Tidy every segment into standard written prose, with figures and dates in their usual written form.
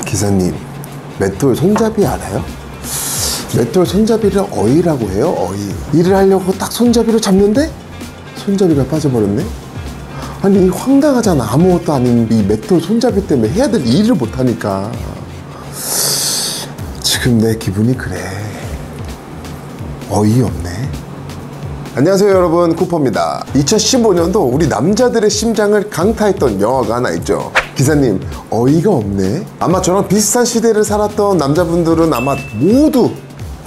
기사님, 맷돌 손잡이 알아요? 맷돌 손잡이를 어이라고 해요. 어이. 일을 하려고 딱 손잡이로 잡는데 손잡이가 빠져버렸네. 아니 황당하잖아. 아무것도 아닌 이 맷돌 손잡이 때문에 해야 될 일을 못하니까. 지금 내 기분이 그래. 어이없네. 안녕하세요 여러분, 쿠퍼입니다. 2015년도 우리 남자들의 심장을 강타했던 영화가 하나 있죠. 기사님, 어이가 없네. 아마 저랑 비슷한 시대를 살았던 남자분들은 아마 모두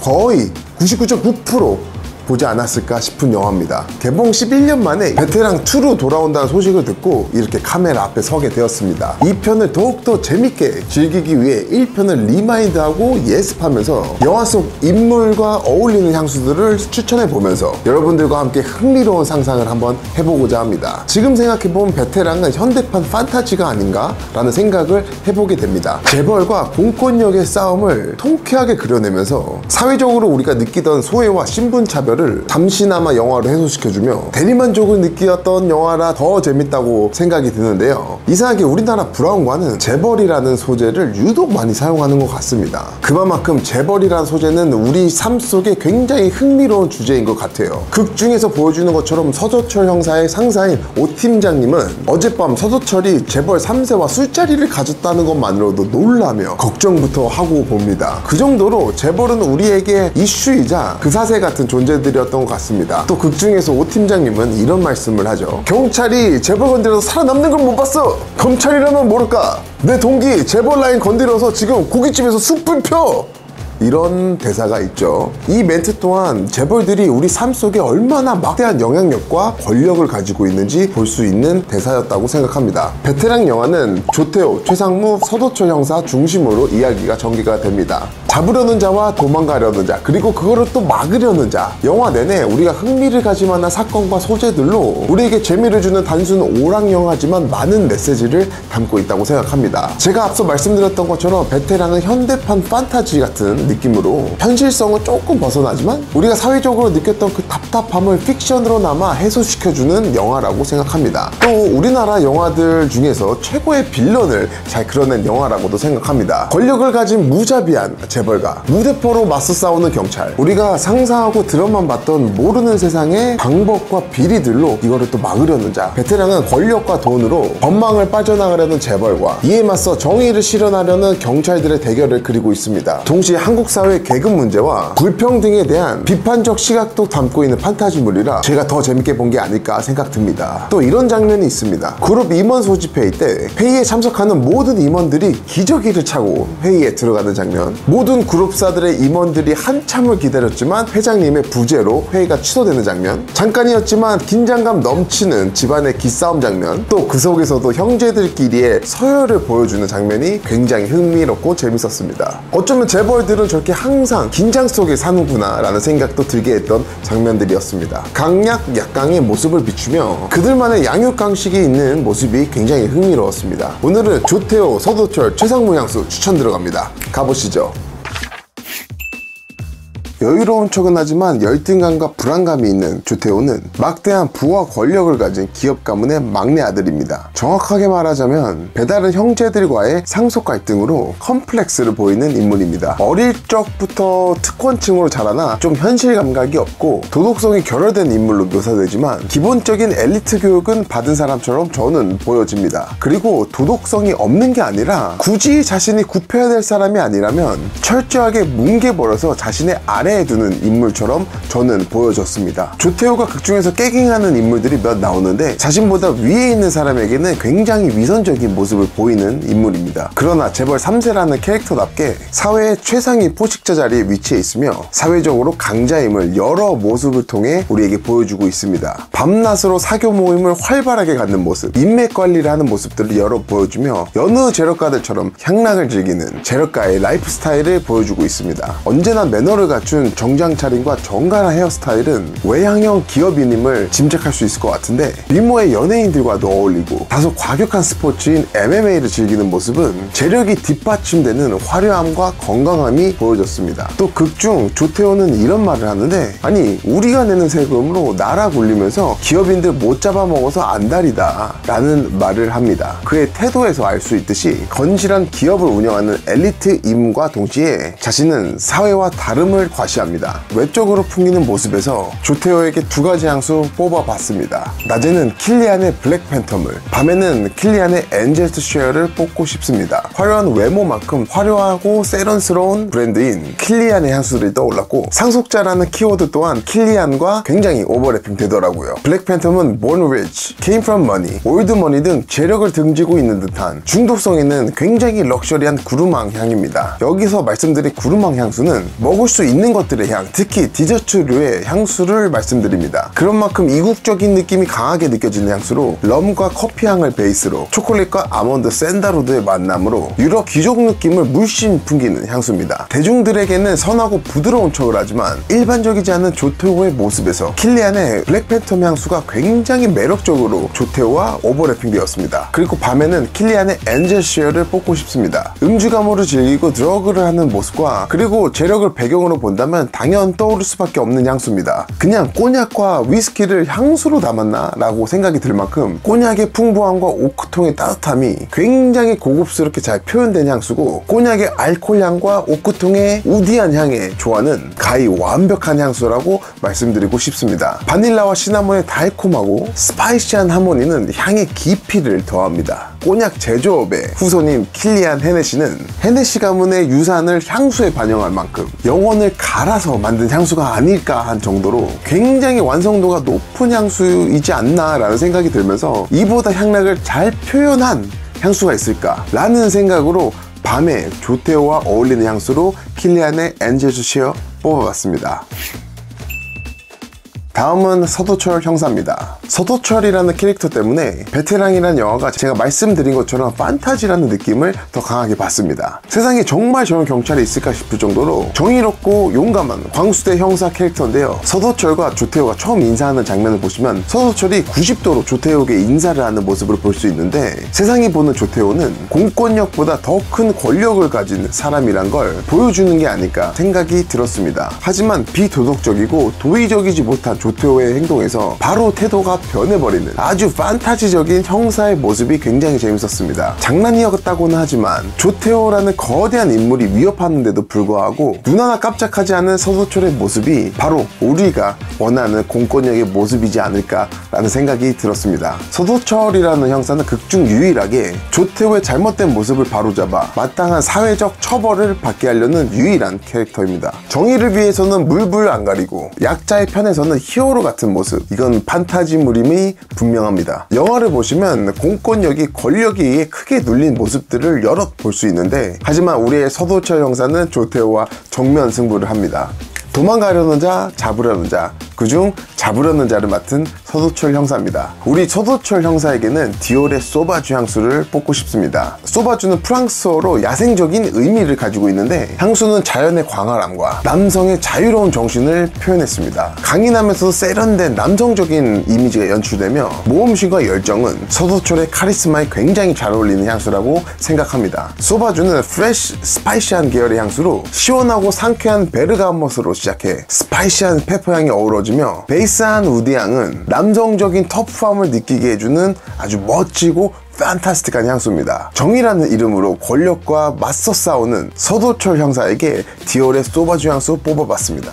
거의 99.9% 보지 않았을까 싶은 영화입니다. 개봉 11년 만에 베테랑 2로 돌아온다는 소식을 듣고 이렇게 카메라 앞에 서게 되었습니다. 2편을 더욱더 재밌게 즐기기 위해 1편을 리마인드하고 예습하면서 영화 속 인물과 어울리는 향수들을 추천해보면서 여러분들과 함께 흥미로운 상상을 한번 해보고자 합니다. 지금 생각해보면 베테랑은 현대판 판타지가 아닌가? 라는 생각을 해보게 됩니다. 재벌과 공권력의 싸움을 통쾌하게 그려내면서 사회적으로 우리가 느끼던 소외와 신분차별을 잠시나마 영화로 해소시켜주며 대리만족을 느끼었던 영화라 더 재밌다고 생각이 드는데요. 이상하게 우리나라 브라운관은 재벌이라는 소재를 유독 많이 사용하는 것 같습니다. 그만큼 재벌이라는 소재는 우리 삶 속에 굉장히 흥미로운 주제인 것 같아요. 극 중에서 보여주는 것처럼 서도철 형사의 상사인 오 팀장님은 어젯밤 서도철이 재벌 3세와 술자리를 가졌다는 것만으로도 놀라며 걱정부터 하고 봅니다. 그 정도로 재벌은 우리에게 이슈이자 그 사세 같은 존재들이었던 것 같습니다. 또 극 중에서 오 팀장님은 이런 말씀을 하죠. 경찰이 재벌 건드려서 살아남는 걸 못 봤어. 검찰이라면 모를까. 내 동기 재벌 라인 건드려서 지금 고깃집에서 숯불 펴. 이런 대사가 있죠. 이 멘트 또한 재벌들이 우리 삶 속에 얼마나 막대한 영향력과 권력을 가지고 있는지 볼 수 있는 대사였다고 생각합니다. 베테랑 영화는 조태호, 최상무, 서도철 형사 중심으로 이야기가 전개가 됩니다. 잡으려는 자와 도망가려는 자, 그리고 그거를 또 막으려는 자. 영화 내내 우리가 흥미를 가질 만한 사건과 소재들로 우리에게 재미를 주는 단순 오락 영화지만 많은 메시지를 담고 있다고 생각합니다. 제가 앞서 말씀드렸던 것처럼 베테랑은 현대판 판타지 같은 느낌으로 현실성은 조금 벗어나지만 우리가 사회적으로 느꼈던 그 답답함을 픽션으로나마 해소시켜주는 영화라고 생각합니다. 또 우리나라 영화들 중에서 최고의 빌런을 잘 그려낸 영화라고도 생각합니다. 권력을 가진 무자비한 재벌가, 무대포로 맞서 싸우는 경찰, 우리가 상상하고 드라마만 봤던 모르는 세상의 방법과 비리들로 이거를 또 막으려는 자. 베테랑은 권력과 돈으로 법망을 빠져나가려는 재벌과 이에 맞서 정의를 실현하려는 경찰들의 대결을 그리고 있습니다. 동시에 한국 사회의 계급 문제와 불평등에 대한 비판적 시각도 담고 있는 판타지물이라 제가 더 재밌게 본 게 아닐까 생각됩니다. 또 이런 장면이 있습니다. 그룹 임원 소집 회의 때 회의에 참석하는 모든 임원들이 기저귀를 차고 회의에 들어가는 장면. 모든 그룹사들의 임원들이 한참을 기다렸지만 회장님의 부재로 회의가 취소되는 장면. 잠깐이었지만 긴장감 넘치는 집안의 기싸움 장면. 또 그 속에서도 형제들끼리의 서열을 보여주는 장면이 굉장히 흥미롭고 재밌었습니다. 어쩌면 재벌들은 저렇게 항상 긴장 속에 사는구나 라는 생각도 들게 했던 장면들이었습니다. 강약 약강의 모습을 비추며 그들만의 양육강식이 있는 모습이 굉장히 흥미로웠습니다. 오늘은 조태호, 서도철, 최상무 향수 추천 들어갑니다. 가보시죠. 여유로운 척은 하지만 열등감과 불안감이 있는 조태호는 막대한 부와 권력을 가진 기업 가문의 막내 아들입니다. 정확하게 말하자면 배다른 형제들과의 상속 갈등으로 컴플렉스를 보이는 인물입니다. 어릴 적부터 특권층으로 자라나 좀 현실 감각이 없고 도덕성이 결여된 인물로 묘사되지만 기본적인 엘리트 교육은 받은 사람처럼 저는 보여집니다. 그리고 도덕성이 없는 게 아니라 굳이 자신이 굽혀야 될 사람이 아니라면 철저하게 뭉개버려서 자신의 아래 두는 인물처럼 저는 보여졌습니다. 조태호가 극중에서 깨갱하는 인물들이 몇 나오는데 자신보다 위에 있는 사람에게는 굉장히 위선적인 모습을 보이는 인물입니다. 그러나 재벌 3세라는 캐릭터답게 사회의 최상위 포식자 자리에 위치해 있으며 사회적으로 강자임을 여러 모습을 통해 우리에게 보여주고 있습니다. 밤낮으로 사교 모임을 활발하게 갖는 모습, 인맥 관리를 하는 모습들을 여러 보여주며 여느 재력가들처럼 향락을 즐기는 재력가의 라이프 스타일을 보여주고 있습니다. 언제나 매너를 갖춘 갖춘 정장 차림과 정갈한 헤어스타일은 외향형 기업인임을 짐작할 수 있을 것 같은데, 미모의 연예인들과도 어울리고 다소 과격한 스포츠인 MMA를 즐기는 모습은 재력이 뒷받침되는 화려함과 건강함이 보여졌습니다. 또 극중 조태호는 이런 말을 하는데, 아니 우리가 내는 세금으로 나라 굴리면서 기업인들 못 잡아먹어서 안달이다 라는 말을 합니다. 그의 태도에서 알 수 있듯이 건실한 기업을 운영하는 엘리트임과 동시에 자신은 사회와 다름을 과시합니다. 외적으로 풍기는 모습에서 조태호에게 두 가지 향수 뽑아봤습니다. 낮에는 킬리안의 블랙팬텀을, 밤에는 킬리안의 엔젤스 쉐어를 뽑고 싶습니다. 화려한 외모만큼 화려하고 세련스러운 브랜드인 킬리안의 향수들이 떠올랐고, 상속자라는 키워드 또한 킬리안과 굉장히 오버래핑 되더라고요. 블랙팬텀은 born rich, came from money, old money 등 재력을 등지고 있는 듯한 중독성 있는 굉장히 럭셔리한 구루망 향입니다. 여기서 말씀드린 구루망 향수는 먹을 수 있는 것들의 향, 특히 디저트류의 향수를 말씀드립니다. 그런 만큼 이국적인 느낌이 강하게 느껴지는 향수로, 럼과 커피 향을 베이스로 초콜릿과 아몬드 샌다로드의 만남으로 유럽 귀족 느낌을 물씬 풍기는 향수입니다. 대중들에게는 선하고 부드러운 척을 하지만 일반적이지 않은 조태호의 모습에서 킬리안의 블랙팬텀 향수가 굉장히 매력적으로 조태호와 오버래핑 되었습니다. 그리고 밤에는 킬리안의 엔젤 쉐어를 뽑고 싶습니다. 음주감으로 즐기고 드러그를 하는 모습과, 그리고 재력을 배경으로 본다면 당연 떠오를 수밖에 없는 향수입니다. 그냥 꼬냑과 위스키를 향수로 담았나? 라고 생각이 들 만큼 꼬냑의 풍부함과 오크통의 따뜻함이 굉장히 고급스럽게 잘 표현된 향수고, 꼬냑의 알코올향과 오크통의 우디한 향의 조화는 가히 완벽한 향수라고 말씀드리고 싶습니다. 바닐라와 시나몬의 달콤하고 스파이시한 하모니는 향의 깊이를 더합니다. 꼬냑 제조업의 후손인 킬리안 헤네시는 헤네시 가문의 유산을 향수에 반영할 만큼 영혼을 갈아서 만든 향수가 아닐까 한 정도로 굉장히 완성도가 높은 향수이지 않나 라는 생각이 들면서, 이보다 향락을 잘 표현한 향수가 있을까 라는 생각으로 밤에 조태호와 어울리는 향수로 킬리안의 엔젤스 쉐어 뽑아봤습니다. 다음은 서도철 형사입니다. 서도철이라는 캐릭터 때문에 베테랑이라는 영화가 제가 말씀드린 것처럼 판타지라는 느낌을 더 강하게 받습니다. 세상에 정말 저런 경찰이 있을까 싶을 정도로 정의롭고 용감한 광수대 형사 캐릭터인데요. 서도철과 조태호가 처음 인사하는 장면을 보시면 서도철이 90도로 조태호에게 인사를 하는 모습을 볼 수 있는데, 세상이 보는 조태호는 공권력보다 더 큰 권력을 가진 사람이란 걸 보여주는 게 아닐까 생각이 들었습니다. 하지만 비도덕적이고 도의적이지 못한 조태호의 행동에서 바로 태도가 변해버리는 아주 판타지적인 형사의 모습이 굉장히 재밌었습니다. 장난이었다고는 하지만 조태호라는 거대한 인물이 위협하는데도 불구하고 눈 하나 깜짝하지 않은 서도철의 모습이 바로 우리가 원하는 공권력의 모습이지 않을까라는 생각이 들었습니다. 서도철이라는 형사는 극중 유일하게 조태호의 잘못된 모습을 바로잡아 마땅한 사회적 처벌을 받게 하려는 유일한 캐릭터입니다. 정의를 위해서는 물불 안 가리고 약자의 편에서는 히어로 같은 모습, 이건 판타지물임이 분명합니다. 영화를 보시면 공권력이 권력에 의해 크게 눌린 모습들을 여럿 볼 수 있는데, 하지만 우리의 서도철 형사는 조태호와 정면 승부를 합니다. 도망가려는 자, 잡으려는 자, 그중 잡으려는 자를 맡은 서도철 형사입니다. 우리 서도철 형사에게는 디올의 소바주 향수를 뽑고 싶습니다. 소바주는 프랑스어로 야생적인 의미를 가지고 있는데, 향수는 자연의 광활함과 남성의 자유로운 정신을 표현했습니다. 강인하면서도 세련된 남성적인 이미지가 연출되며 모험심과 열정은 서도철의 카리스마에 굉장히 잘 어울리는 향수라고 생각합니다. 소바주는 프레쉬 스파이시한 계열의 향수로 시원하고 상쾌한 베르가모스로 시작해 스파이시한 페퍼향이 어우러지며, 베이스한 우디향은 남성적인 터프함을 느끼게 해주는 아주 멋지고 판타스틱한 향수입니다. 정의라는 이름으로 권력과 맞서 싸우는 서도철 형사에게 디올의 소바주 향수 뽑아봤습니다.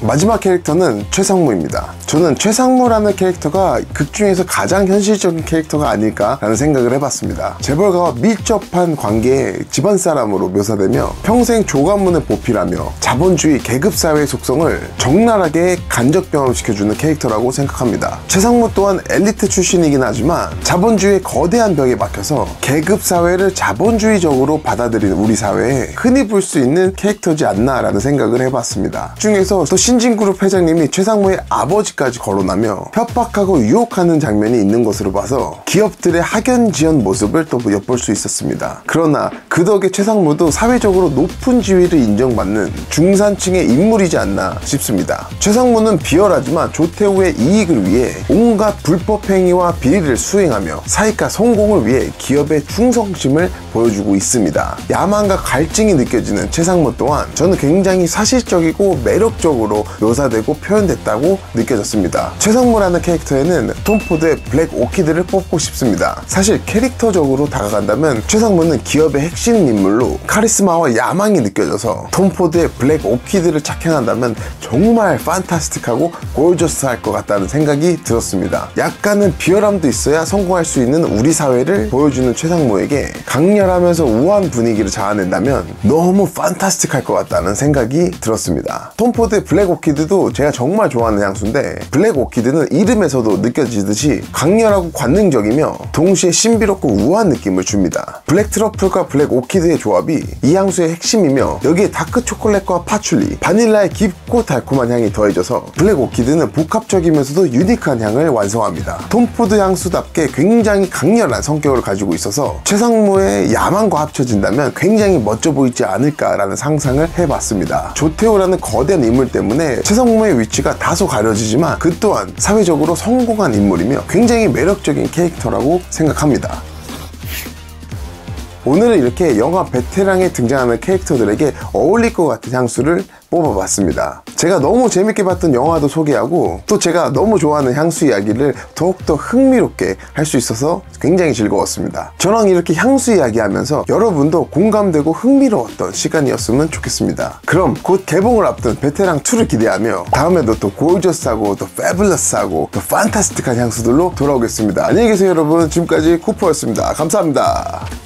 마지막 캐릭터는 최상무입니다. 저는 최상무라는 캐릭터가 극중에서 가장 현실적인 캐릭터가 아닐까라는 생각을 해봤습니다. 재벌가와 밀접한 관계의 집안 사람으로 묘사되며 평생 조관문을 보필하며 자본주의 계급사회의 속성을 적나라하게 간접 경험시켜주는 캐릭터라고 생각합니다. 최상무 또한 엘리트 출신이긴 하지만 자본주의의 거대한 벽에 막혀서 계급사회를 자본주의적으로 받아들이는 우리 사회에 흔히 볼 수 있는 캐릭터지 않나라는 생각을 해봤습니다. 중에서 또 신진그룹 회장님이 최상무의 아버지까지 시비까지 거론하며 협박하고 유혹하는 장면이 있는 것으로 봐서 기업들의 학연지연 모습을 또 엿볼 수 있었습니다. 그러나 그 덕에 최상무도 사회적으로 높은 지위를 인정받는 중산층의 인물이지 않나 싶습니다. 최상무는 비열하지만 조태우의 이익을 위해 온갖 불법 행위와 비리를 수행하며 사익과 성공을 위해 기업의 충성심을 보여주고 있습니다. 야망과 갈증이 느껴지는 최상무 또한 저는 굉장히 사실적이고 매력적으로 묘사되고 표현됐다고 느껴졌습니다. 최상무라는 캐릭터에는 톰 포드의 블랙 오키드를 뽑고 싶습니다. 사실 캐릭터적으로 다가간다면 최상무는 기업의 핵심 인물로 카리스마와 야망이 느껴져서 톰 포드의 블랙 오키드를 착행한다면 정말 판타스틱하고 골저스할 것 같다는 생각이 들었습니다. 약간은 비열함도 있어야 성공할 수 있는 우리 사회를 보여주는 최상무에게 강렬하면서 우아한 분위기를 자아낸다면 너무 판타스틱할 것 같다는 생각이 들었습니다. 톰 포드의 블랙 오키드도 제가 정말 좋아하는 향수인데 블랙 오키드는 이름에서도 느껴지듯이 강렬하고 관능적이며 동시에 신비롭고 우아한 느낌을 줍니다. 블랙 트러플과 블랙 오키드의 조합이 이 향수의 핵심이며 여기에 다크 초콜릿과 파출리, 바닐라의 깊고 달콤한 향이 더해져서 블랙 오키드는 복합적이면서도 유니크한 향을 완성합니다. 톰 포드 향수답게 굉장히 강렬한 성격을 가지고 있어서 최상무의 야망과 합쳐진다면 굉장히 멋져 보이지 않을까라는 상상을 해봤습니다. 조태우라는 거대한 인물 때문에 최상무의 위치가 다소 가려지지만 그 또한 사회적으로 성공한 인물이며 굉장히 매력적인 캐릭터라고 생각합니다. 오늘은 이렇게 영화 베테랑에 등장하는 캐릭터들에게 어울릴 것 같은 향수를 뽑아봤습니다. 제가 너무 재밌게 봤던 영화도 소개하고 또 제가 너무 좋아하는 향수 이야기를 더욱더 흥미롭게 할 수 있어서 굉장히 즐거웠습니다. 저랑 이렇게 향수 이야기하면서 여러분도 공감되고 흥미로웠던 시간이었으면 좋겠습니다. 그럼 곧 개봉을 앞둔 베테랑2를 기대하며 다음에도 또 골저스하고 또 패블러스하고 또 판타스틱한 향수들로 돌아오겠습니다. 안녕히 계세요 여러분. 지금까지 쿠퍼였습니다. 감사합니다.